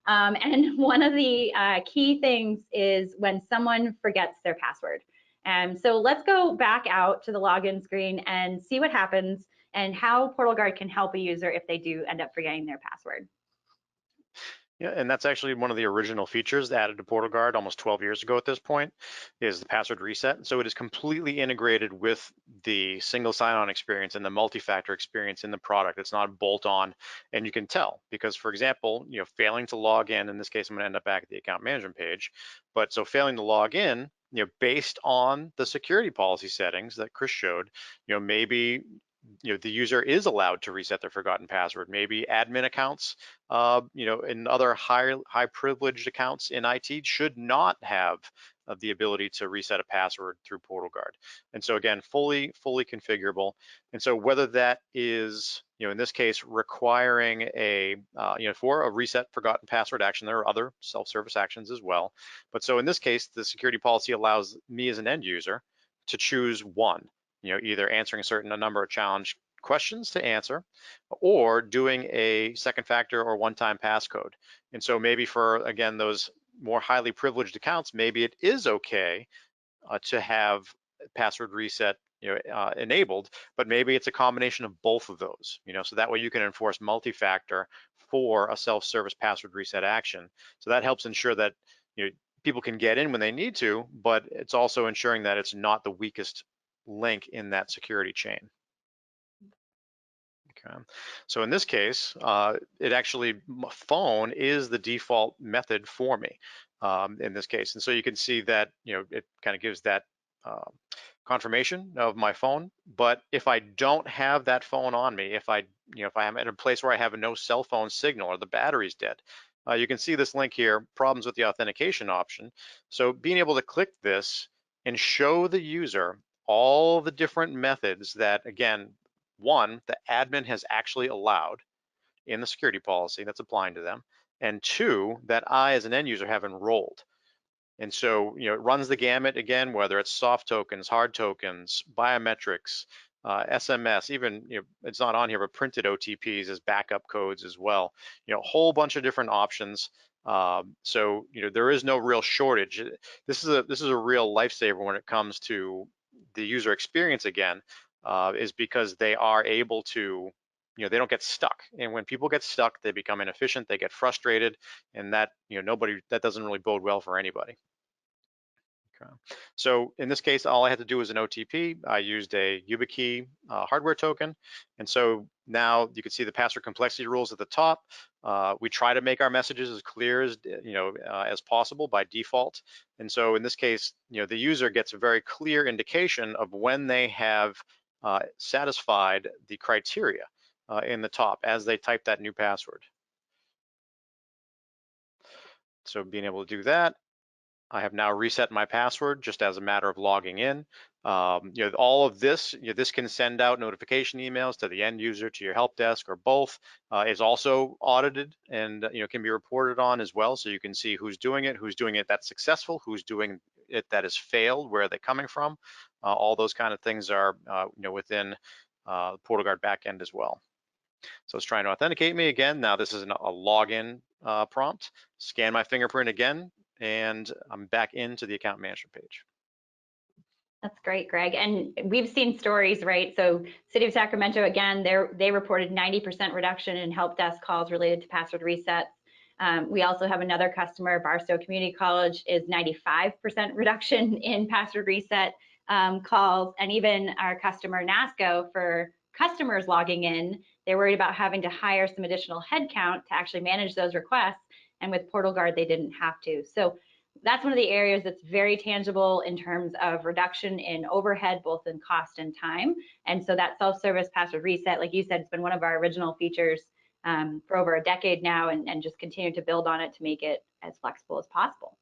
And one of the key things is when someone forgets their password. So let's go back out to the login screen and see what happens and how PortalGuard can help a user if they do end up forgetting their password. Yeah, and that's actually one of the original features added to PortalGuard almost 12 years ago at this point, is the password reset. So it is completely integrated with the single sign-on experience and the multi-factor experience in the product. It's not bolt-on, and you can tell because, for example, failing to log in this case, I'm gonna end up back at the account management page, but so failing to log in, based on the security policy settings that Chris showed, maybe the user is allowed to reset their forgotten password. Maybe admin accounts, and other high privileged accounts in IT should not have the ability to reset a password through PortalGuard. And so again, fully configurable. And so whether that is, in this case, requiring for a reset forgotten password action, there are other self-service actions as well. But so in this case, the security policy allows me as an end user to choose one. Either answering a certain number of challenge questions to answer, or doing a second factor or one-time passcode. And so maybe for, again, those more highly privileged accounts, maybe it is okay to have password reset enabled, but maybe it's a combination of both of those, so that way you can enforce multi-factor for a self-service password reset action. So that helps ensure that people can get in when they need to, but it's also ensuring that it's not the weakest link in that security chain. Okay, so in this case, it actually, phone is the default method for me in this case. And so you can see that, it kind of gives that confirmation of my phone. But if I don't have that phone on me, if I am at a place where I have no cell phone signal or the battery's dead, you can see this link here, problems with the authentication option. So being able to click this and show the user all the different methods that, again, one, the admin has actually allowed in the security policy that's applying to them, and two, that I as an end user have enrolled. And so, it runs the gamut again, whether it's soft tokens, hard tokens, biometrics, SMS, even, it's not on here, but printed OTPs as backup codes as well. A whole bunch of different options. So, there is no real shortage. This is a real lifesaver when it comes to the user experience again, is because they are able to, they don't get stuck. And when people get stuck, they become inefficient, they get frustrated, and that, that doesn't really bode well for anybody. Okay. So in this case, all I had to do was an OTP. I used a YubiKey hardware token. And so now you can see the password complexity rules at the top. We try to make our messages as clear as possible by default. And so in this case, the user gets a very clear indication of when they have satisfied the criteria in the top as they type that new password. So being able to do that, I have now reset my password just as a matter of logging in. All of this, this can send out notification emails to the end user, to your help desk, or both. Is also audited and can be reported on as well, so you can see who's doing it that's successful, who's doing it that has failed, where they're coming from. All those kind of things are within PortalGuard backend as well. So it's trying to authenticate me again. Now this is a login prompt. Scan my fingerprint again, and I'm back into the account management page. That's great, Greg. And we've seen stories, right? So City of Sacramento, again, they reported 90% reduction in help desk calls related to password resets. We also have another customer, Barstow Community College, is 95% reduction in password reset calls. And even our customer, NASCO, for customers logging in, they're worried about having to hire some additional headcount to actually manage those requests. And with PortalGuard, they didn't have to. So that's one of the areas that's very tangible in terms of reduction in overhead, both in cost and time. And so that self-service password reset, like you said, it's been one of our original features for over a decade now, and just continue to build on it to make it as flexible as possible.